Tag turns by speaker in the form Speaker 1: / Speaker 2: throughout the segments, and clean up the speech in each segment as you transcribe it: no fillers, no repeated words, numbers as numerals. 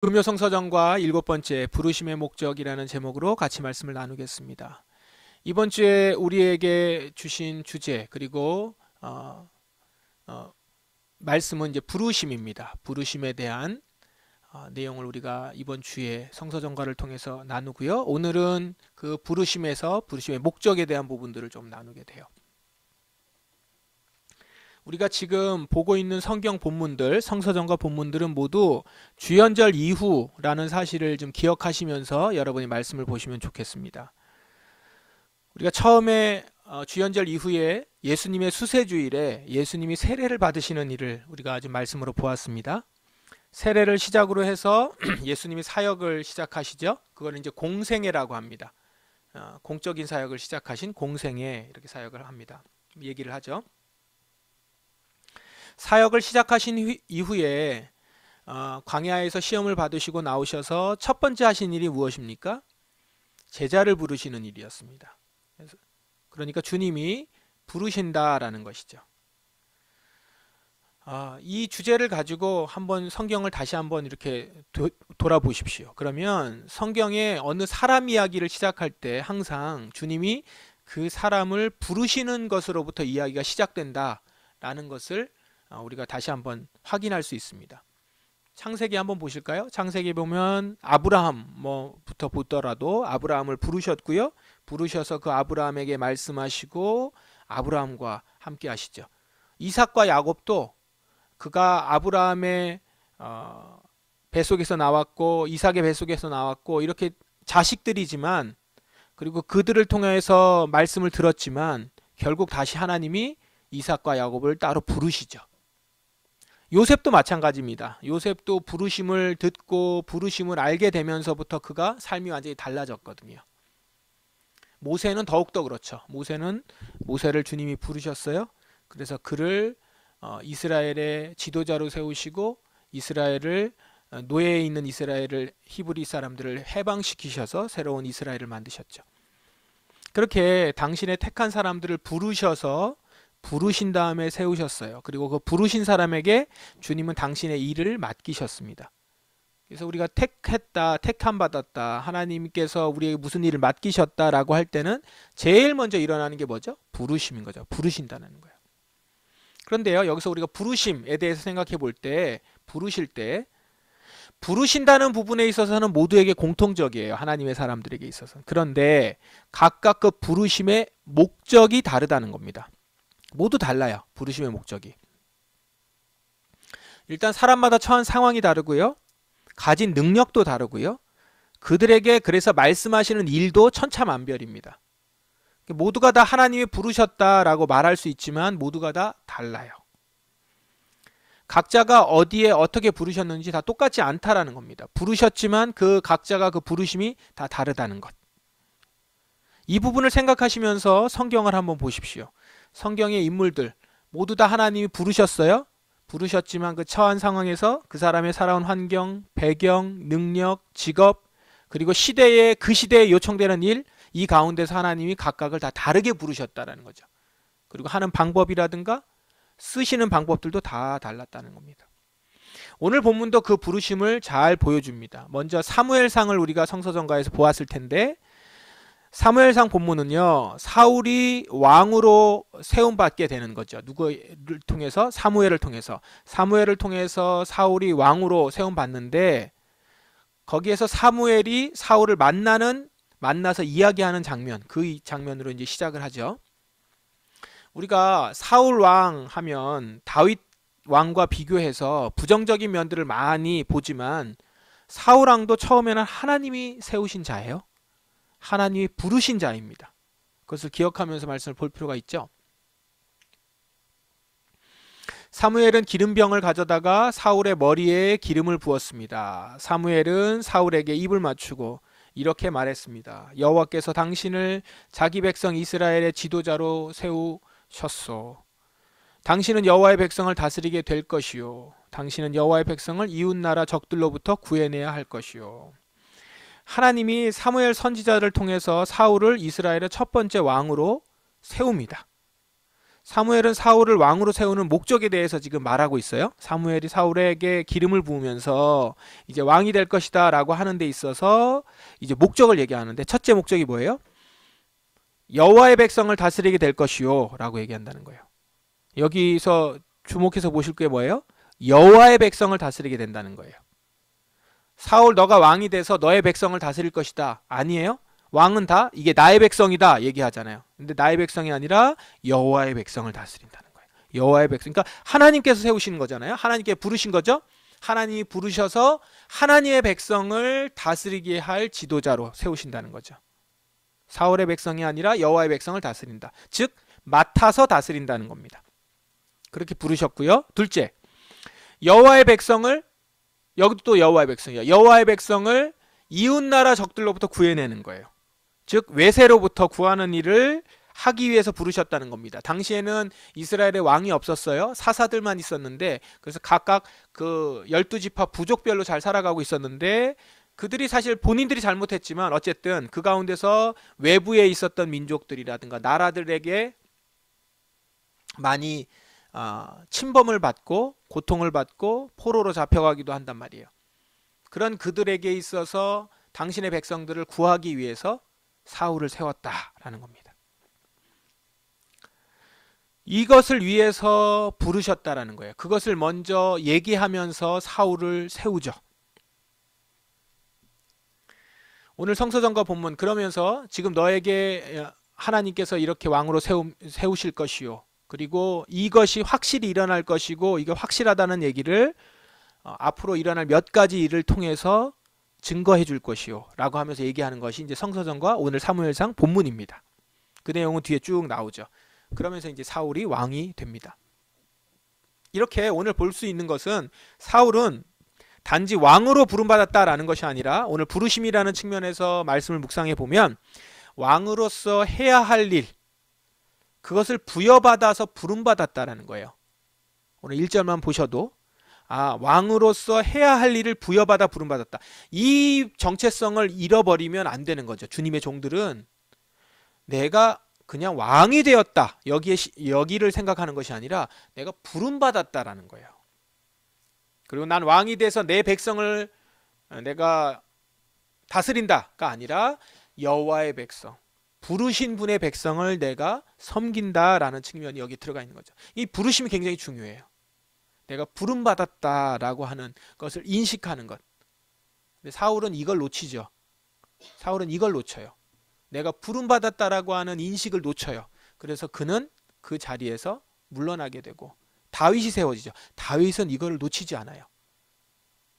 Speaker 1: 금요성서전과 일곱 번째 부르심의 목적이라는 제목으로 같이 말씀을 나누겠습니다. 이번 주에 우리에게 주신 주제 그리고 말씀은 이제 부르심입니다. 부르심에 대한 내용을 우리가 이번 주에 성서전과를 통해서 나누고요. 오늘은 그 부르심에서 부르심의 목적에 대한 부분들을 좀 나누게 돼요. 우리가 지금 보고 있는 성경 본문들, 성서전과 본문들은 모두 주연절 이후라는 사실을 좀 기억하시면서 여러분이 말씀을 보시면 좋겠습니다. 우리가 처음에 주연절 이후에 예수님의 수세주일에 예수님이 세례를 받으시는 일을 우리가 아주 말씀으로 보았습니다. 세례를 시작으로 해서 예수님이 사역을 시작하시죠. 그걸 이제 공생애라고 합니다. 공적인 사역을 시작하신 공생애 이렇게 사역을 합니다. 얘기를 하죠. 사역을 시작하신 이후에 광야에서 시험을 받으시고 나오셔서 첫 번째 하신 일이 무엇입니까? 제자를 부르시는 일이었습니다. 그러니까 주님이 부르신다라는 것이죠. 이 주제를 가지고 한번 성경을 다시 한번 이렇게 돌아보십시오. 그러면 성경에 어느 사람 이야기를 시작할 때 항상 주님이 그 사람을 부르시는 것으로부터 이야기가 시작된다라는 것을 우리가 다시 한번 확인할 수 있습니다. 창세기 한번 보실까요? 창세기 보면 아브라함부터 보더라도 아브라함을 부르셨고요. 부르셔서 그 아브라함에게 말씀하시고 아브라함과 함께 하시죠. 이삭과 야곱도 그가 아브라함의 뱃속에서 나왔고 이삭의 뱃속에서 나왔고 이렇게 자식들이지만 그리고 그들을 통해서 말씀을 들었지만 결국 다시 하나님이 이삭과 야곱을 따로 부르시죠. 요셉도 마찬가지입니다. 요셉도 부르심을 듣고 부르심을 알게 되면서부터 그가 삶이 완전히 달라졌거든요. 모세는 더욱더 그렇죠. 모세를 주님이 부르셨어요. 그래서 그를 이스라엘의 지도자로 세우시고 이스라엘을 노예에 있는 이스라엘을 히브리 사람들을 해방시키셔서 새로운 이스라엘을 만드셨죠. 그렇게 당신의 택한 사람들을 부르신 다음에 세우셨어요. 그리고 그 부르신 사람에게 주님은 당신의 일을 맡기셨습니다. 그래서 우리가 택함 받았다, 하나님께서 우리에게 무슨 일을 맡기셨다라고 할 때는 제일 먼저 일어나는 게 뭐죠? 부르심인 거죠. 부르신다는 거예요. 그런데요, 여기서 우리가 부르심에 대해서 생각해 볼 때, 부르실 때 부르신다는 부분에 있어서는 모두에게 공통적이에요. 하나님의 사람들에게 있어서. 그런데 각각 그 부르심의 목적이 다르다는 겁니다. 모두 달라요. 부르심의 목적이. 일단 사람마다 처한 상황이 다르고요. 가진 능력도 다르고요. 그들에게 그래서 말씀하시는 일도 천차만별입니다. 모두가 다 하나님이 부르셨다라고 말할 수 있지만 모두가 다 달라요. 각자가 어디에 어떻게 부르셨는지 다 똑같지 않다라는 겁니다. 부르셨지만 그 각자가 그 부르심이 다 다르다는 것. 이 부분을 생각하시면서 성경을 한번 보십시오. 성경의 인물들 모두 다 하나님이 부르셨어요. 부르셨지만 그 처한 상황에서 그 사람의 살아온 환경, 배경, 능력, 직업 그리고 그 시대에 요청되는 일, 이 가운데서 하나님이 각각을 다 다르게 부르셨다라는 거죠. 그리고 하는 방법이라든가 쓰시는 방법들도 다 달랐다는 겁니다. 오늘 본문도 그 부르심을 잘 보여줍니다. 먼저 사무엘상을 우리가 성서전가에서 보았을 텐데 사무엘상 본문은요, 사울이 왕으로 세움받게 되는 거죠. 누구를 통해서? 사무엘을 통해서. 사무엘을 통해서 사울이 왕으로 세움받는데 거기에서 사무엘이 사울을 만나서 이야기하는 장면, 그 장면으로 이제 시작을 하죠. 우리가 사울 왕 하면 다윗 왕과 비교해서 부정적인 면들을 많이 보지만 사울 왕도 처음에는 하나님이 세우신 자예요. 하나님이 부르신 자입니다. 그것을 기억하면서 말씀을 볼 필요가 있죠. 사무엘은 기름병을 가져다가 사울의 머리에 기름을 부었습니다. 사무엘은 사울에게 입을 맞추고 이렇게 말했습니다. 여호와께서 당신을 자기 백성 이스라엘의 지도자로 세우셨소. 당신은 여호와의 백성을 다스리게 될 것이요. 당신은 여호와의 백성을 이웃나라 적들로부터 구해내야 할 것이요. 하나님이 사무엘 선지자를 통해서 사울을 이스라엘의 첫 번째 왕으로 세웁니다. 사무엘은 사울을 왕으로 세우는 목적에 대해서 지금 말하고 있어요. 사무엘이 사울에게 기름을 부으면서 이제 왕이 될 것이다 라고 하는 데 있어서 이제 목적을 얘기하는데, 첫째 목적이 뭐예요? 여호와의 백성을 다스리게 될 것이요 라고 얘기한다는 거예요. 여기서 주목해서 보실 게 뭐예요? 여호와의 백성을 다스리게 된다는 거예요. 사울, 너가 왕이 돼서 너의 백성을 다스릴 것이다, 아니에요. 왕은 다 이게 나의 백성이다 얘기하잖아요. 근데 나의 백성이 아니라 여호와의 백성을 다스린다는 거예요. 여호와의 백성, 그러니까 하나님께서 세우신 거잖아요. 하나님께 부르신 거죠. 하나님이 부르셔서 하나님의 백성을 다스리게 할 지도자로 세우신다는 거죠. 사울의 백성이 아니라 여호와의 백성을 다스린다. 즉 맡아서 다스린다는 겁니다. 그렇게 부르셨고요. 둘째, 여호와의 백성을, 여기도 또 여호와의 백성이야. 여호와의 백성을 이웃나라 적들로부터 구해내는 거예요. 즉 외세로부터 구하는 일을 하기 위해서 부르셨다는 겁니다. 당시에는 이스라엘에 왕이 없었어요. 사사들만 있었는데, 그래서 각각 그 12지파 부족별로 잘 살아가고 있었는데, 그들이 사실 본인들이 잘못했지만 어쨌든 그 가운데서 외부에 있었던 민족들이라든가 나라들에게 많이 침범을 받고 고통을 받고 포로로 잡혀가기도 한단 말이에요. 그런 그들에게 있어서 당신의 백성들을 구하기 위해서 사울을 세웠다라는 겁니다. 이것을 위해서 부르셨다라는 거예요. 그것을 먼저 얘기하면서 사울을 세우죠. 오늘 성서전과 본문, 그러면서 지금 너에게 하나님께서 이렇게 왕으로 세우실 것이요, 그리고 이것이 확실히 일어날 것이고 이거 확실하다는 얘기를 앞으로 일어날 몇 가지 일을 통해서 증거해 줄 것이요 라고 하면서 얘기하는 것이 이제 성서전과 오늘 사무엘상 본문입니다. 그 내용은 뒤에 쭉 나오죠. 그러면서 이제 사울이 왕이 됩니다. 이렇게 오늘 볼 수 있는 것은 사울은 단지 왕으로 부름받았다라는 것이 아니라, 오늘 부르심이라는 측면에서 말씀을 묵상해 보면 왕으로서 해야 할 일, 그것을 부여받아서 부름받았다라는 거예요. 오늘 1절만 보셔도 왕으로서 해야 할 일을 부여받아 부름받았다. 이 정체성을 잃어버리면 안 되는 거죠. 주님의 종들은 내가 그냥 왕이 되었다, 여기를 생각하는 것이 아니라 내가 부름받았다라는 거예요. 그리고 난 왕이 돼서 내 백성을 내가 다스린다가 아니라 여호와의 백성, 부르신 분의 백성을 내가 섬긴다라는 측면이 여기 들어가 있는 거죠. 이 부르심이 굉장히 중요해요. 내가 부름받았다라고 하는 것을 인식하는 것. 근데 사울은 이걸 놓치죠. 사울은 이걸 놓쳐요. 내가 부름받았다라고 하는 인식을 놓쳐요. 그래서 그는 그 자리에서 물러나게 되고 다윗이 세워지죠. 다윗은 이걸 놓치지 않아요.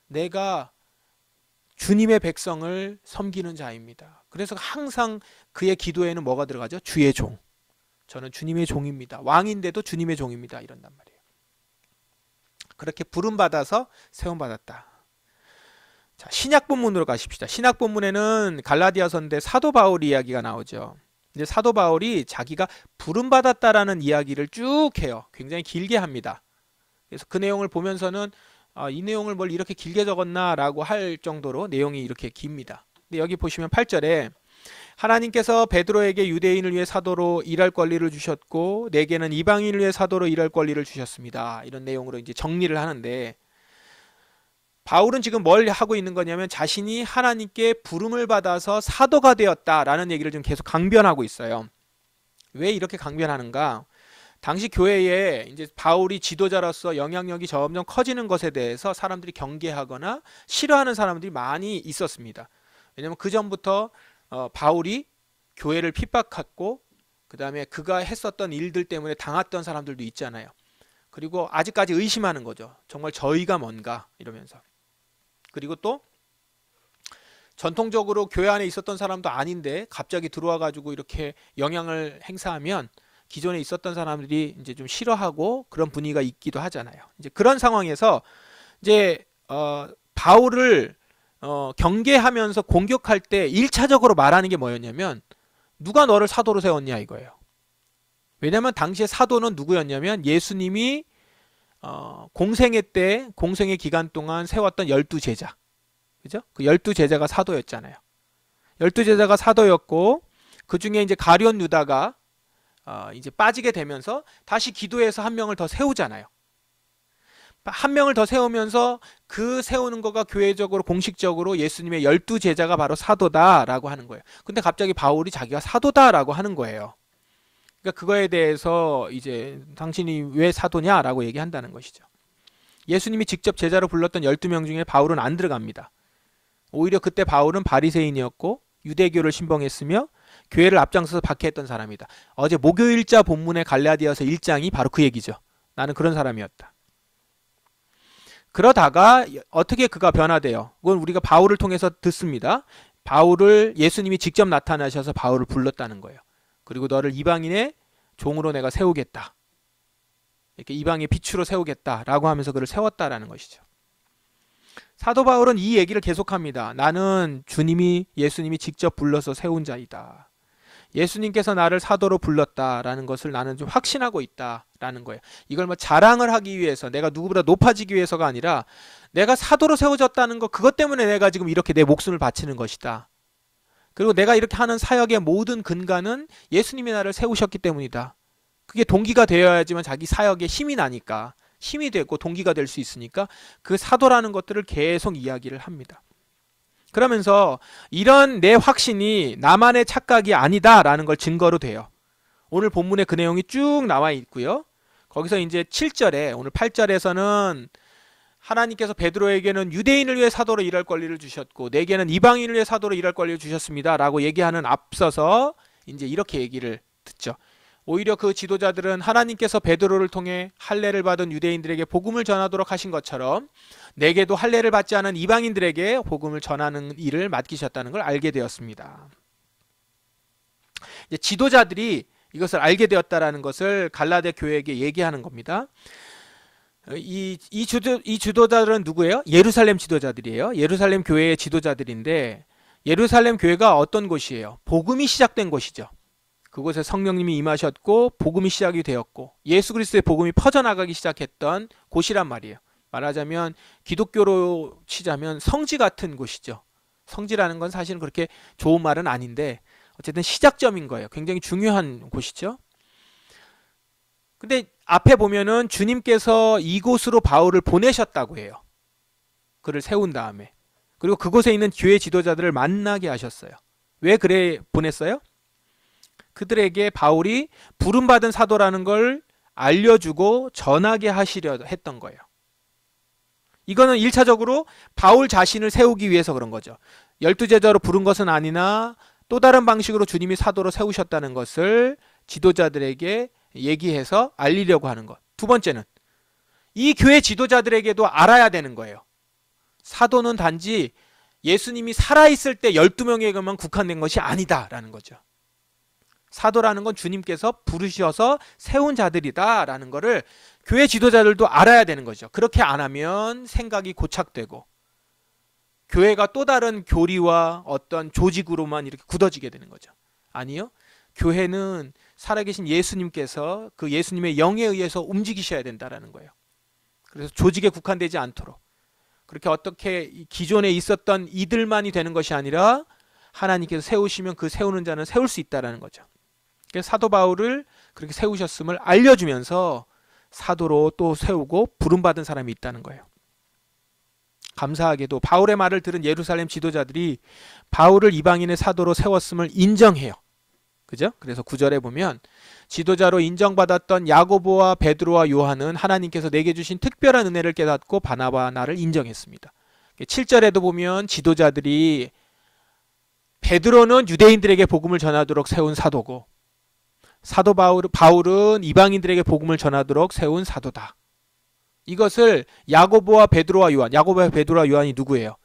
Speaker 1: 내가 주님의 백성을 섬기는 자입니다. 그래서 항상 그의 기도에는 뭐가 들어가죠? 주의 종. 저는 주님의 종입니다. 왕인데도 주님의 종입니다. 이런단 말이에요. 그렇게 부름받아서 세움받았다. 자, 신약 본문으로 가십시다. 신약 본문에는 갈라디아서인데 사도 바울 이야기가 나오죠. 근데 사도 바울이 자기가 부름받았다라는 이야기를 쭉 해요. 굉장히 길게 합니다. 그래서 그 내용을 보면서는 이 내용을 뭘 이렇게 길게 적었나 라고 할 정도로 내용이 이렇게 깁니다. 근데 여기 보시면 8절에 하나님께서 베드로에게 유대인을 위해 사도로 일할 권리를 주셨고 내게는 이방인을 위해 사도로 일할 권리를 주셨습니다. 이런 내용으로 이제 정리를 하는데, 바울은 지금 뭘 하고 있는 거냐면 자신이 하나님께 부름을 받아서 사도가 되었다라는 얘기를 좀 계속 강변하고 있어요. 왜 이렇게 강변하는가? 당시 교회에 이제 바울이 지도자로서 영향력이 점점 커지는 것에 대해서 사람들이 경계하거나 싫어하는 사람들이 많이 있었습니다. 왜냐하면 그 전부터 바울이 교회를 핍박했고, 그 다음에 그가 했었던 일들 때문에 당했던 사람들도 있잖아요. 그리고 아직까지 의심하는 거죠. 정말 저희가 뭔가 이러면서. 그리고 또 전통적으로 교회 안에 있었던 사람도 아닌데 갑자기 들어와 가지고 이렇게 영향을 행사하면 기존에 있었던 사람들이 이제 좀 싫어하고 그런 분위기가 있기도 하잖아요. 이제 그런 상황에서 이제 바울을 경계하면서 공격할 때 1차적으로 말하는 게 뭐였냐면 누가 너를 사도로 세웠냐 이거예요. 왜냐하면 당시에 사도는 누구였냐면 예수님이 공생애 때, 공생애 기간 동안 세웠던 12제자, 그죠? 그 12제자가 사도였잖아요. 12제자가 사도였고 그 중에 이제 가룟 유다가 이제 빠지게 되면서 다시 기도해서 한 명을 더 세우잖아요. 한 명을 더 세우면서 그 세우는 거가 교회적으로 공식적으로 예수님의 12제자가 바로 사도다라고 하는 거예요. 근데 갑자기 바울이 자기가 사도다라고 하는 거예요. 그러니까 그거에 대해서 이제 당신이 왜 사도냐라고 얘기한다는 것이죠. 예수님이 직접 제자로 불렀던 12명 중에 바울은 안 들어갑니다. 오히려 그때 바울은 바리새인이었고 유대교를 신봉했으며 교회를 앞장서서 박해했던 사람이다. 어제 목요일자 본문의 갈라디아서 1장이 바로 그 얘기죠. 나는 그런 사람이었다. 그러다가 어떻게 그가 변화돼요? 그건 우리가 바울을 통해서 듣습니다. 바울을 예수님이 직접 나타나셔서 바울을 불렀다는 거예요. 그리고 너를 이방인의 종으로 내가 세우겠다. 이렇게 이방의 빛으로 세우겠다라고 하면서 그를 세웠다라는 것이죠. 사도 바울은 이 얘기를 계속합니다. 나는 예수님이 직접 불러서 세운 자이다. 예수님께서 나를 사도로 불렀다라는 것을 나는 좀 확신하고 있다라는 거예요. 이걸 뭐 자랑을 하기 위해서 내가 누구보다 높아지기 위해서가 아니라 내가 사도로 세워졌다는 것 그것 때문에 내가 지금 이렇게 내 목숨을 바치는 것이다. 그리고 내가 이렇게 하는 사역의 모든 근간은 예수님이 나를 세우셨기 때문이다. 그게 동기가 되어야지만 자기 사역에 힘이 나니까 힘이 되고 동기가 될 수 있으니까 그 사도라는 것들을 계속 이야기를 합니다. 그러면서 이런 내 확신이 나만의 착각이 아니다라는 걸 증거로 돼요. 오늘 본문에 그 내용이 쭉 나와 있고요. 거기서 이제 7절에 오늘 8절에서는 하나님께서 베드로에게는 유대인을 위해 사도로 일할 권리를 주셨고 내게는 이방인을 위해 사도로 일할 권리를 주셨습니다. 라고 얘기하는 앞서서 이제 이렇게 얘기를 듣죠. 오히려 그 지도자들은 하나님께서 베드로를 통해 할례를 받은 유대인들에게 복음을 전하도록 하신 것처럼 내게도 할례를 받지 않은 이방인들에게 복음을 전하는 일을 맡기셨다는 걸 알게 되었습니다. 이제 지도자들이 이것을 알게 되었다라는 것을 갈라디아 교회에게 얘기하는 겁니다. 이 지도자들은 누구예요? 예루살렘 지도자들이에요. 예루살렘 교회의 지도자들인데 예루살렘 교회가 어떤 곳이에요? 복음이 시작된 곳이죠. 그곳에 성령님이 임하셨고 복음이 시작이 되었고 예수 그리스도의 복음이 퍼져나가기 시작했던 곳이란 말이에요. 말하자면 기독교로 치자면 성지 같은 곳이죠. 성지라는 건 사실은 그렇게 좋은 말은 아닌데 어쨌든 시작점인 거예요. 굉장히 중요한 곳이죠. 근데 앞에 보면은 주님께서 이곳으로 바울을 보내셨다고 해요. 그를 세운 다음에. 그리고 그곳에 있는 교회 지도자들을 만나게 하셨어요. 왜 그래 보냈어요? 그들에게 바울이 부름받은 사도라는 걸 알려주고 전하게 하시려 했던 거예요. 이거는 1차적으로 바울 자신을 세우기 위해서 그런 거죠. 12제자로 부른 것은 아니나 또 다른 방식으로 주님이 사도로 세우셨다는 것을 지도자들에게 얘기해서 알리려고 하는 것. 두 번째는 이 교회 지도자들에게도 알아야 되는 거예요. 사도는 단지 예수님이 살아있을 때 12명에게만 국한된 것이 아니다라는 거죠. 사도라는 건 주님께서 부르셔서 세운 자들이다라는 거를 교회 지도자들도 알아야 되는 거죠. 그렇게 안 하면 생각이 고착되고 교회가 또 다른 교리와 어떤 조직으로만 이렇게 굳어지게 되는 거죠. 아니요. 교회는 살아계신 예수님께서 그 예수님의 영에 의해서 움직이셔야 된다라는 거예요. 그래서 조직에 국한되지 않도록 그렇게 어떻게 기존에 있었던 이들만이 되는 것이 아니라 하나님께서 세우시면 그 세우는 자는 세울 수 있다라는 거죠. 그래서 사도 바울을 그렇게 세우셨음을 알려주면서 사도로 또 세우고 부름받은 사람이 있다는 거예요. 감사하게도 바울의 말을 들은 예루살렘 지도자들이 바울을 이방인의 사도로 세웠음을 인정해요. 그죠? 그래서 9절에 보면 지도자로 인정받았던 야고보와 베드로와 요한은 하나님께서 내게 주신 특별한 은혜를 깨닫고 바나바와 나를 인정했습니다. 7절에도 보면 지도자들이 베드로는 유대인들에게 복음을 전하도록 세운 사도고 사도 바울은 이방인들에게 복음을 전하도록 세운 사도다. 이것을 야고보와 베드로와 요한, 야고보와 베드로와 요한이 누구예요?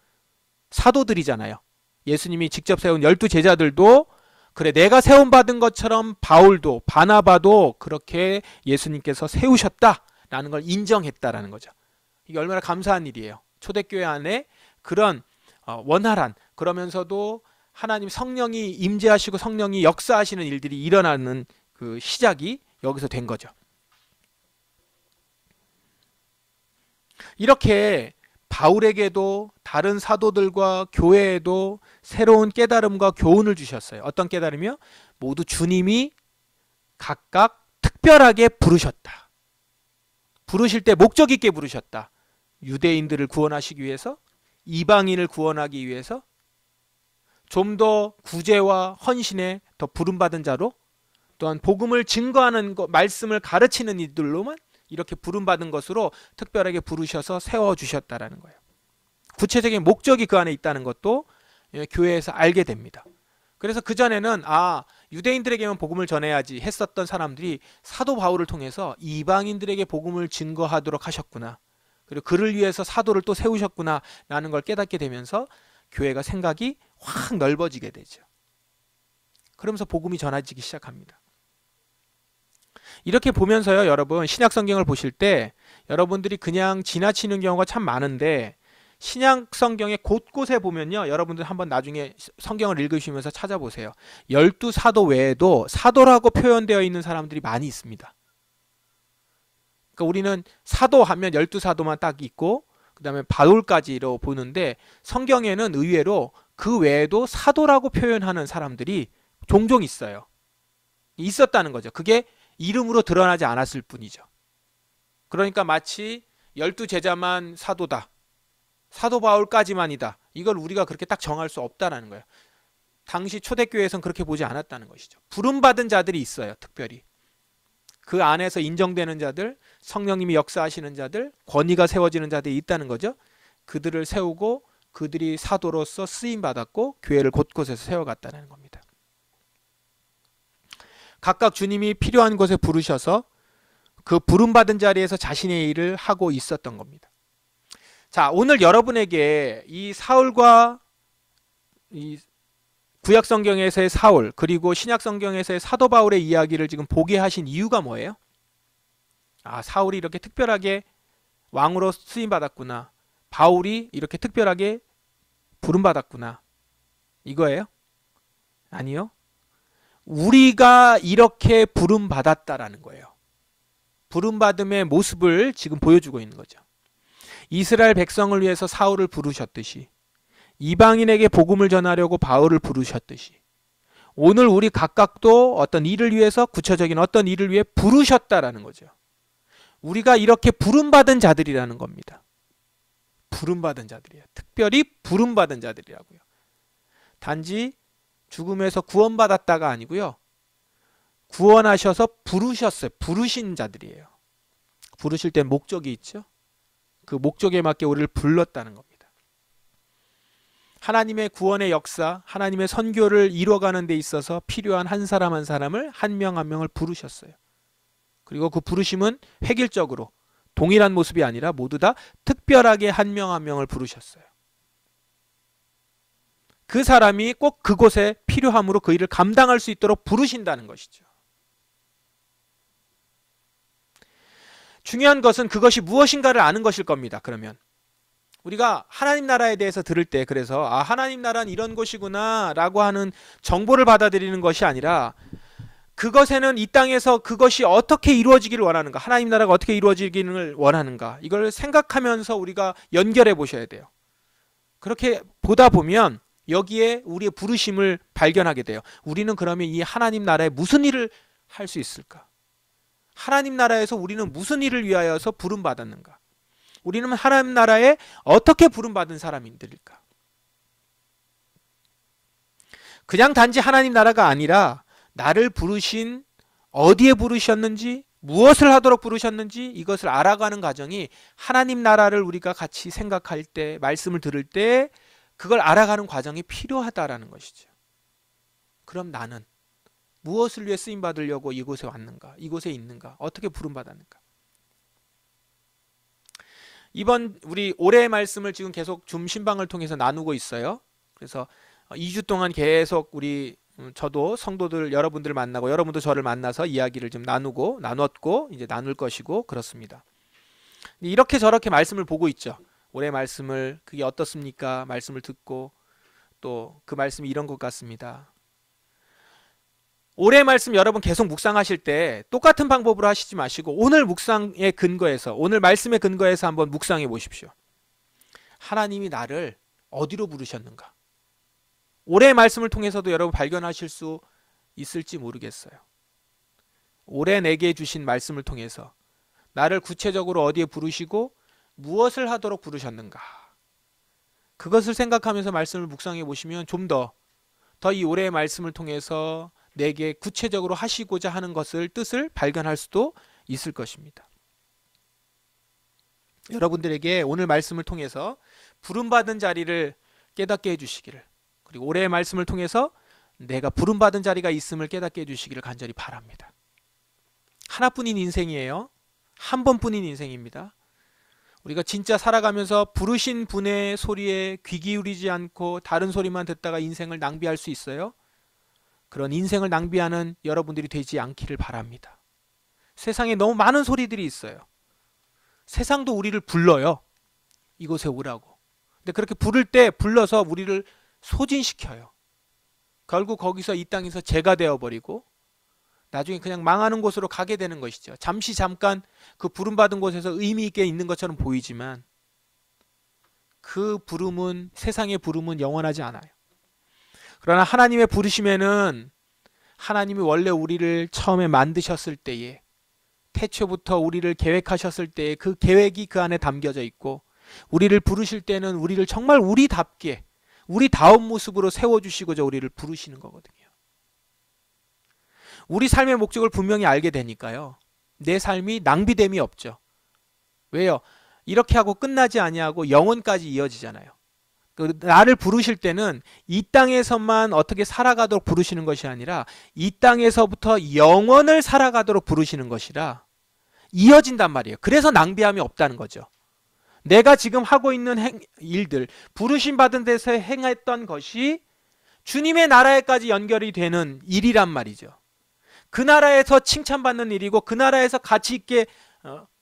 Speaker 1: 사도들이잖아요. 예수님이 직접 세운 12제자들도 그래 내가 세움받은 것처럼 바울도 바나바도 그렇게 예수님께서 세우셨다라는 걸 인정했다라는 거죠. 이게 얼마나 감사한 일이에요. 초대교회 안에 그런 원활한 그러면서도 하나님 성령이 임재하시고 성령이 역사하시는 일들이 일어나는 그 시작이 여기서 된 거죠. 이렇게 바울에게도 다른 사도들과 교회에도 새로운 깨달음과 교훈을 주셨어요. 어떤 깨달음이요? 모두 주님이 각각 특별하게 부르셨다. 부르실 때 목적 있게 부르셨다. 유대인들을 구원하시기 위해서, 이방인을 구원하기 위해서, 좀 더 구제와 헌신에 더 부름받은 자로, 또한 복음을 증거하는 것, 말씀을 가르치는 이들로만 이렇게 부름받은 것으로 특별하게 부르셔서 세워주셨다라는 거예요. 구체적인 목적이 그 안에 있다는 것도 교회에서 알게 됩니다. 그래서 그전에는 유대인들에게만 복음을 전해야지 했었던 사람들이 사도 바울을 통해서 이방인들에게 복음을 증거하도록 하셨구나. 그리고 그를 위해서 사도를 또 세우셨구나 라는 걸 깨닫게 되면서 교회가 생각이 확 넓어지게 되죠. 그러면서 복음이 전해지기 시작합니다. 이렇게 보면서요, 여러분, 신약 성경을 보실 때 여러분들이 그냥 지나치는 경우가 참 많은데, 신약 성경의 곳곳에 보면요, 여러분들 한번 나중에 성경을 읽으시면서 찾아보세요. 12사도 외에도 사도라고 표현되어 있는 사람들이 많이 있습니다. 그러니까 우리는 사도하면 12사도만 딱 있고 그 다음에 바울까지로 보는데, 성경에는 의외로 그 외에도 사도라고 표현하는 사람들이 종종 있어요. 있었다는 거죠. 그게 이름으로 드러나지 않았을 뿐이죠. 그러니까 마치 12제자만 사도다, 사도 바울까지만이다, 이걸 우리가 그렇게 딱 정할 수 없다는 거예요. 당시 초대교회에서는 그렇게 보지 않았다는 것이죠. 부름받은 자들이 있어요. 특별히 그 안에서 인정되는 자들, 성령님이 역사하시는 자들, 권위가 세워지는 자들이 있다는 거죠. 그들을 세우고 그들이 사도로서 쓰임받았고 교회를 곳곳에서 세워갔다는 겁니다. 각각 주님이 필요한 곳에 부르셔서 그 부름받은 자리에서 자신의 일을 하고 있었던 겁니다. 자, 오늘 여러분에게 이 사울과 이 구약 성경에서의 사울, 그리고 신약 성경에서의 사도 바울의 이야기를 지금 보게 하신 이유가 뭐예요? 사울이 이렇게 특별하게 왕으로 쓰임 받았구나, 바울이 이렇게 특별하게 부름 받았구나, 이거예요? 아니요. 우리가 이렇게 부름 받았다라는 거예요. 부름 받음의 모습을 지금 보여주고 있는 거죠. 이스라엘 백성을 위해서 사울을 부르셨듯이, 이방인에게 복음을 전하려고 바울을 부르셨듯이, 오늘 우리 각각도 어떤 일을 위해서, 구체적인 어떤 일을 위해 부르셨다라는 거죠. 우리가 이렇게 부름받은 자들이라는 겁니다. 부름받은 자들이에요. 특별히 부름받은 자들이라고요. 단지 죽음에서 구원받았다가 아니고요, 구원하셔서 부르셨어요. 부르신 자들이에요. 부르실 때 목적이 있죠. 그 목적에 맞게 우리를 불렀다는 겁니다. 하나님의 구원의 역사, 하나님의 선교를 이루어가는 데 있어서 필요한 한 사람 한 사람을, 한 명 한 명을 부르셨어요. 그리고 그 부르심은 획일적으로 동일한 모습이 아니라 모두 다 특별하게 한 명 한 명을 부르셨어요. 그 사람이 꼭 그곳에 필요함으로 그 일을 감당할 수 있도록 부르신다는 것이죠. 중요한 것은 그것이 무엇인가를 아는 것일 겁니다. 그러면 우리가 하나님 나라에 대해서 들을 때, 그래서 하나님 나라는 이런 곳이구나 라고 하는 정보를 받아들이는 것이 아니라, 그것에는 이 땅에서 그것이 어떻게 이루어지기를 원하는가, 하나님 나라가 어떻게 이루어지기를 원하는가, 이걸 생각하면서 우리가 연결해 보셔야 돼요. 그렇게 보다 보면 여기에 우리의 부르심을 발견하게 돼요. 우리는 그러면 이 하나님 나라에 무슨 일을 할 수 있을까? 하나님 나라에서 우리는 무슨 일을 위하여서 부름받았는가? 우리는 하나님 나라에 어떻게 부름받은 사람들일까? 그냥 단지 하나님 나라가 아니라 나를 부르신, 어디에 부르셨는지, 무엇을 하도록 부르셨는지, 이것을 알아가는 과정이, 하나님 나라를 우리가 같이 생각할 때, 말씀을 들을 때 그걸 알아가는 과정이 필요하다라는 것이죠. 그럼 나는 무엇을 위해 쓰임 받으려고 이곳에 왔는가, 이곳에 있는가, 어떻게 부름받았는가. 이번 우리 올해의 말씀을 지금 계속 줌 신방을 통해서 나누고 있어요. 그래서 2주 동안 계속 저도 성도들 여러분들 만나고, 여러분도 저를 만나서 이야기를 좀 나눴고 이제 나눌 것이고 그렇습니다. 이렇게 저렇게 말씀을 보고 있죠. 올해 말씀을, 그게 어떻습니까? 말씀을 듣고 또 그 말씀이 이런 것 같습니다. 올해 말씀 여러분 계속 묵상하실 때 똑같은 방법으로 하시지 마시고, 오늘 묵상의 근거에서, 오늘 말씀의 근거에서 한번 묵상해 보십시오. 하나님이 나를 어디로 부르셨는가? 올해의 말씀을 통해서도 여러분 발견하실 수 있을지 모르겠어요. 올해 내게 주신 말씀을 통해서 나를 구체적으로 어디에 부르시고 무엇을 하도록 부르셨는가, 그것을 생각하면서 말씀을 묵상해 보시면 좀 더 이 올해의 말씀을 통해서 내게 구체적으로 하시고자 하는 것을, 뜻을 발견할 수도 있을 것입니다. 여러분들에게 오늘 말씀을 통해서 부름받은 자리를 깨닫게 해주시기를, 그리고 올해의 말씀을 통해서 내가 부름받은 자리가 있음을 깨닫게 해주시기를 간절히 바랍니다. 하나뿐인 인생이에요. 한 번뿐인 인생입니다. 우리가 진짜 살아가면서 부르신 분의 소리에 귀 기울이지 않고 다른 소리만 듣다가 인생을 낭비할 수 있어요. 그런 인생을 낭비하는 여러분들이 되지 않기를 바랍니다. 세상에 너무 많은 소리들이 있어요. 세상도 우리를 불러요. 이곳에 오라고. 근데 그렇게 부를 때 불러서 우리를 소진시켜요. 결국 거기서 이 땅에서 죄가 되어버리고 나중에 그냥 망하는 곳으로 가게 되는 것이죠. 잠깐 그 부름받은 곳에서 의미 있게 있는 것처럼 보이지만 그 부름은, 세상의 부름은 영원하지 않아요. 그러나 하나님의 부르심에는 하나님이 원래 우리를 처음에 만드셨을 때에, 태초부터 우리를 계획하셨을 때에 그 계획이 그 안에 담겨져 있고, 우리를 부르실 때는 우리를 정말 우리답게, 우리다운 모습으로 세워주시고자 우리를 부르시는 거거든요. 우리 삶의 목적을 분명히 알게 되니까요, 내 삶이 낭비됨이 없죠. 왜요? 이렇게 하고 끝나지 아니하고 영원까지 이어지잖아요. 나를 부르실 때는 이 땅에서만 어떻게 살아가도록 부르시는 것이 아니라 이 땅에서부터 영원을 살아가도록 부르시는 것이라 이어진단 말이에요. 그래서 낭비함이 없다는 거죠. 내가 지금 하고 있는 일들, 부르심 받은 데서 행했던 것이 주님의 나라에까지 연결이 되는 일이란 말이죠. 그 나라에서 칭찬받는 일이고, 그 나라에서 가치 있게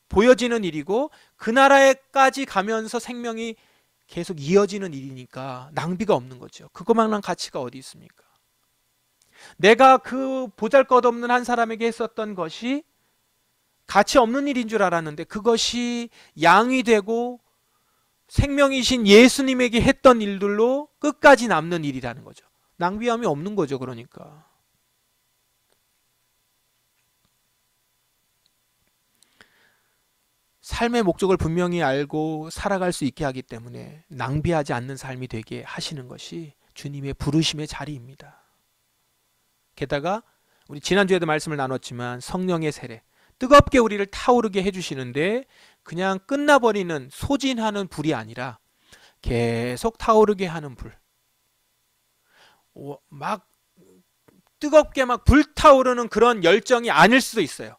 Speaker 1: 보여지는 일이고, 그 나라에까지 가면서 생명이 계속 이어지는 일이니까 낭비가 없는 거죠. 그것만한 가치가 어디 있습니까? 내가 그 보잘것없는 한 사람에게 했었던 것이 가치 없는 일인 줄 알았는데 그것이 양이 되고 생명이신 예수님에게 했던 일들로 끝까지 남는 일이라는 거죠. 낭비함이 없는 거죠. 그러니까 삶의 목적을 분명히 알고 살아갈 수 있게 하기 때문에 낭비하지 않는 삶이 되게 하시는 것이 주님의 부르심의 자리입니다. 게다가 우리 지난주에도 말씀을 나눴지만 성령의 세례, 뜨겁게 우리를 타오르게 해주시는데 그냥 끝나버리는, 소진하는 불이 아니라 계속 타오르게 하는 불. 막 뜨겁게 막 불타오르는 그런 열정이 아닐 수도 있어요.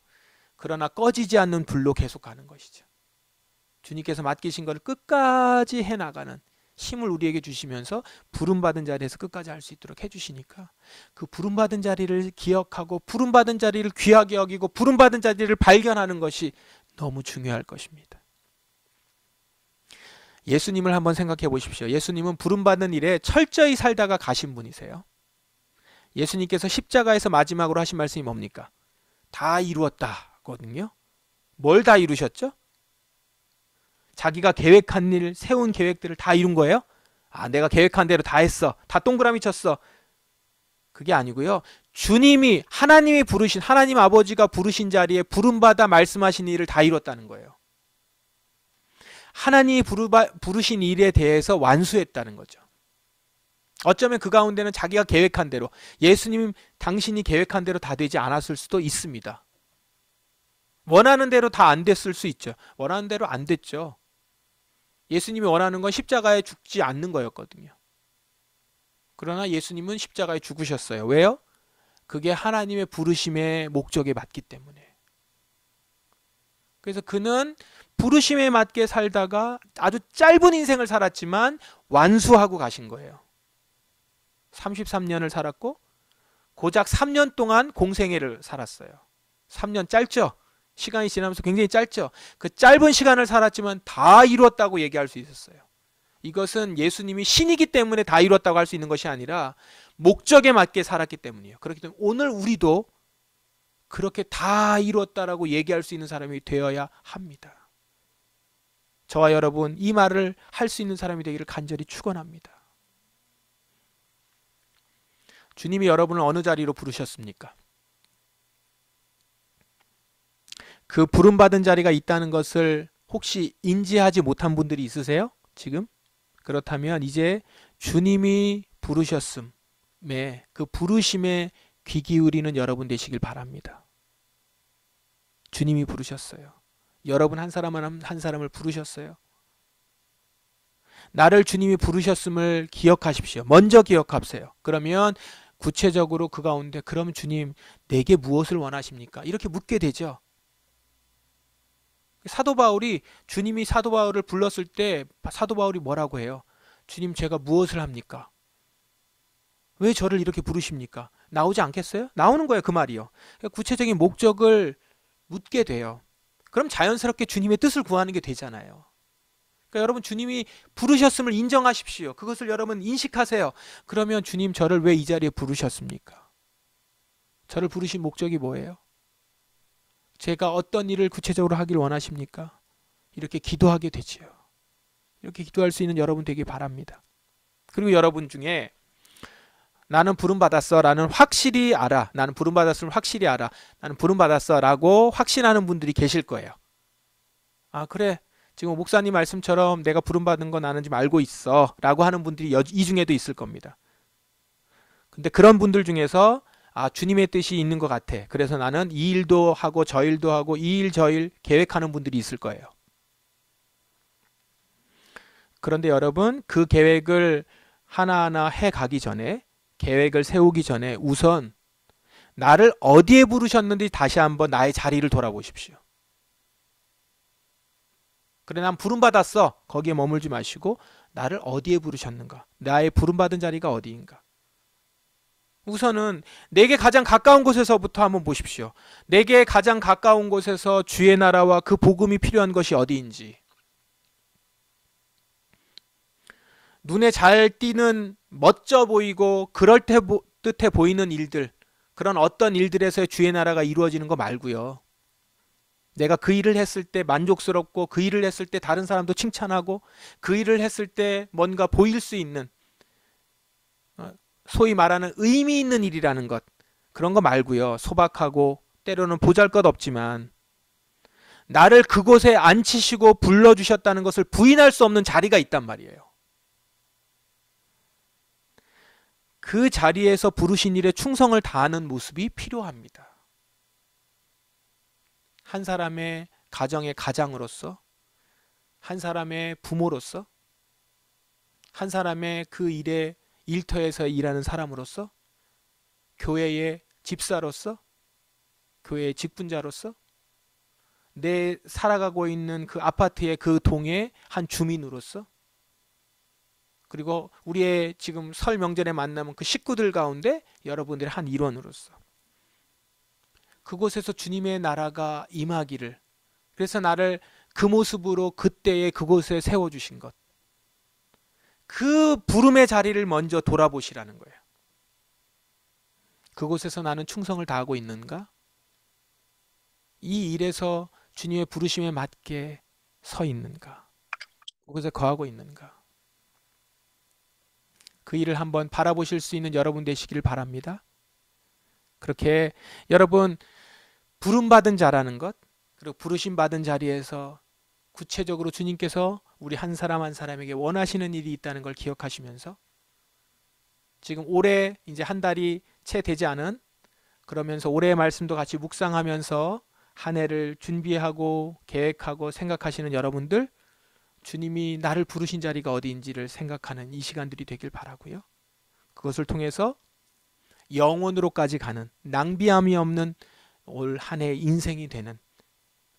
Speaker 1: 그러나 꺼지지 않는 불로 계속 가는 것이죠. 주님께서 맡기신 것을 끝까지 해나가는 힘을 우리에게 주시면서 부름받은 자리에서 끝까지 할 수 있도록 해주시니까 그 부름받은 자리를 기억하고 부름받은 자리를 귀하게 여기고 부름받은 자리를 발견하는 것이 너무 중요할 것입니다. 예수님을 한번 생각해 보십시오. 예수님은 부름받은 일에 철저히 살다가 가신 분이세요. 예수님께서 십자가에서 마지막으로 하신 말씀이 뭡니까? 다 이루었다거든요. 뭘 다 이루셨죠? 자기가 계획한 일, 세운 계획들을 다 이룬 거예요? 내가 계획한 대로 다 했어. 다 동그라미 쳤어. 그게 아니고요. 주님이, 하나님이 부르신, 하나님 아버지가 부르신 자리에 부름받아 말씀하신 일을 다 이뤘다는 거예요. 하나님이 부르신 일에 대해서 완수했다는 거죠. 어쩌면 그 가운데는 자기가 계획한 대로, 예수님 당신이 계획한 대로 다 되지 않았을 수도 있습니다. 원하는 대로 다 안 됐을 수 있죠. 원하는 대로 안 됐죠. 예수님이 원하는 건 십자가에 죽지 않는 거였거든요. 그러나 예수님은 십자가에 죽으셨어요. 왜요? 그게 하나님의 부르심의 목적에 맞기 때문에. 그래서 그는 부르심에 맞게 살다가 아주 짧은 인생을 살았지만 완수하고 가신 거예요. 33년을 살았고 고작 3년 동안 공생애를 살았어요. 3년 짧죠? 시간이 지나면서 굉장히 짧죠? 그 짧은 시간을 살았지만 다 이루었다고 얘기할 수 있었어요. 이것은 예수님이 신이기 때문에 다 이루었다고 할 수 있는 것이 아니라 목적에 맞게 살았기 때문이에요. 그렇기 때문에 오늘 우리도 그렇게 다 이루었다라고 얘기할 수 있는 사람이 되어야 합니다. 저와 여러분, 이 말을 할 수 있는 사람이 되기를 간절히 축원합니다. 주님이 여러분을 어느 자리로 부르셨습니까? 그 부름받은 자리가 있다는 것을 혹시 인지하지 못한 분들이 있으세요? 지금? 그렇다면 이제 주님이 부르셨음에 그 부르심에 귀 기울이는 여러분 되시길 바랍니다. 주님이 부르셨어요. 여러분 한 사람 한 사람을 부르셨어요. 나를 주님이 부르셨음을 기억하십시오. 먼저 기억하세요. 그러면 구체적으로 그 가운데 그럼 주님 내게 무엇을 원하십니까? 이렇게 묻게 되죠. 사도 바울이 주님이 사도 바울을 불렀을 때 사도 바울이 뭐라고 해요? 주님 제가 무엇을 합니까? 왜 저를 이렇게 부르십니까? 나오지 않겠어요? 나오는 거예요. 그 말이요. 구체적인 목적을 묻게 돼요. 그럼 자연스럽게 주님의 뜻을 구하는 게 되잖아요. 그러니까 여러분 주님이 부르셨음을 인정하십시오. 그것을 여러분 인식하세요. 그러면 주님 저를 왜 이 자리에 부르셨습니까? 저를 부르신 목적이 뭐예요? 제가 어떤 일을 구체적으로 하길 원하십니까? 이렇게 기도하게 되지요. 이렇게 기도할 수 있는 여러분 되길 바랍니다. 그리고 여러분 중에 나는 부름받았어 라는 확실히 알아. 나는 부름받았음을 확실히 알아. 나는 부름받았어 라고 확신하는 분들이 계실 거예요. 아 그래 지금 목사님 말씀처럼 내가 부름받은 거 나는 지금 알고 있어 라고 하는 분들이 이 중에도 있을 겁니다. 근데 그런 분들 중에서 아 주님의 뜻이 있는 것 같아. 그래서 나는 이 일도 하고 저 일도 하고 이 일 저 일 계획하는 분들이 있을 거예요. 그런데 여러분 그 계획을 하나하나 해가기 전에 계획을 세우기 전에 우선 나를 어디에 부르셨는지 다시 한번 나의 자리를 돌아보십시오. 그래 난 부름받았어. 거기에 머물지 마시고 나를 어디에 부르셨는가? 나의 부름받은 자리가 어디인가? 우선은 내게 가장 가까운 곳에서부터 한번 보십시오. 내게 가장 가까운 곳에서 주의 나라와 그 복음이 필요한 것이 어디인지. 눈에 잘 띄는 멋져 보이고 그럴듯해 보이는 일들, 그런 어떤 일들에서 주의 나라가 이루어지는 거 말고요. 내가 그 일을 했을 때 만족스럽고 그 일을 했을 때 다른 사람도 칭찬하고 그 일을 했을 때 뭔가 보일 수 있는 소위 말하는 의미 있는 일이라는 것, 그런 거 말고요. 소박하고 때로는 보잘것없지만 나를 그곳에 앉히시고 불러주셨다는 것을 부인할 수 없는 자리가 있단 말이에요. 그 자리에서 부르신 일에 충성을 다하는 모습이 필요합니다. 한 사람의 가정의 가장으로서, 한 사람의 부모로서, 한 사람의 그 일에 일터에서 일하는 사람으로서, 교회의 집사로서, 교회의 직분자로서, 내 살아가고 있는 그 아파트의 그 동의 한 주민으로서, 그리고 우리의 지금 설 명절에 만나면 그 식구들 가운데 여러분들의 한 일원으로서 그곳에서 주님의 나라가 임하기를, 그래서 나를 그 모습으로 그때에 그곳에 세워주신 것, 그 부름의 자리를 먼저 돌아보시라는 거예요. 그곳에서 나는 충성을 다하고 있는가? 이 일에서 주님의 부르심에 맞게 서 있는가? 그곳에 거하고 있는가? 그 일을 한번 바라보실 수 있는 여러분 되시길 바랍니다. 그렇게 여러분 부름받은 자라는 것, 그리고 부르심받은 자리에서 구체적으로 주님께서 우리 한 사람 한 사람에게 원하시는 일이 있다는 걸 기억하시면서 지금 올해 이제 한 달이 채 되지 않은, 그러면서 올해의 말씀도 같이 묵상하면서 한 해를 준비하고 계획하고 생각하시는 여러분들, 주님이 나를 부르신 자리가 어디인지를 생각하는 이 시간들이 되길 바라고요. 그것을 통해서 영원으로까지 가는 낭비함이 없는 올 한 해 인생이 되는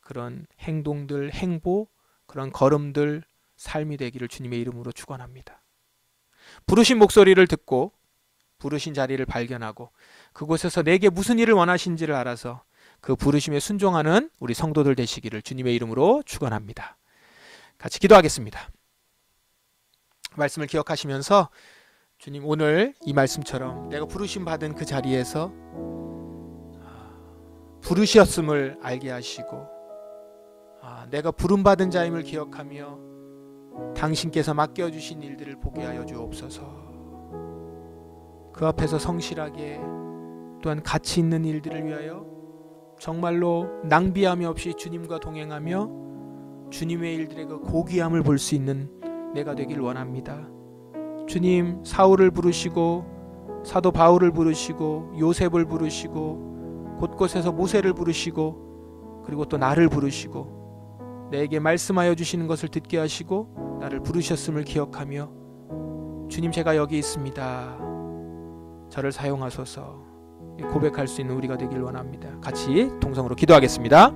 Speaker 1: 그런 행동들, 행보, 그런 걸음들, 삶이 되기를 주님의 이름으로 축원합니다. 부르신 목소리를 듣고 부르신 자리를 발견하고 그곳에서 내게 무슨 일을 원하신지를 알아서 그 부르심에 순종하는 우리 성도들 되시기를 주님의 이름으로 축원합니다. 같이 기도하겠습니다. 말씀을 기억하시면서 주님 오늘 이 말씀처럼 내가 부르심 받은 그 자리에서 부르셨음을 알게 하시고 내가 부름받은 자임을 기억하며 당신께서 맡겨주신 일들을 보게 하여 주옵소서. 그 앞에서 성실하게 또한 가치 있는 일들을 위하여 정말로 낭비함이 없이 주님과 동행하며 주님의 일들의 그 고귀함을 볼 수 있는 내가 되길 원합니다. 주님, 사울을 부르시고 사도 바울을 부르시고 요셉을 부르시고 곳곳에서 모세를 부르시고 그리고 또 나를 부르시고 내게 말씀하여 주시는 것을 듣게 하시고 나를 부르셨음을 기억하며 주님, 제가 여기 있습니다. 저를 사용하소서 고백할 수 있는 우리가 되길 원합니다. 같이 동성으로 기도하겠습니다.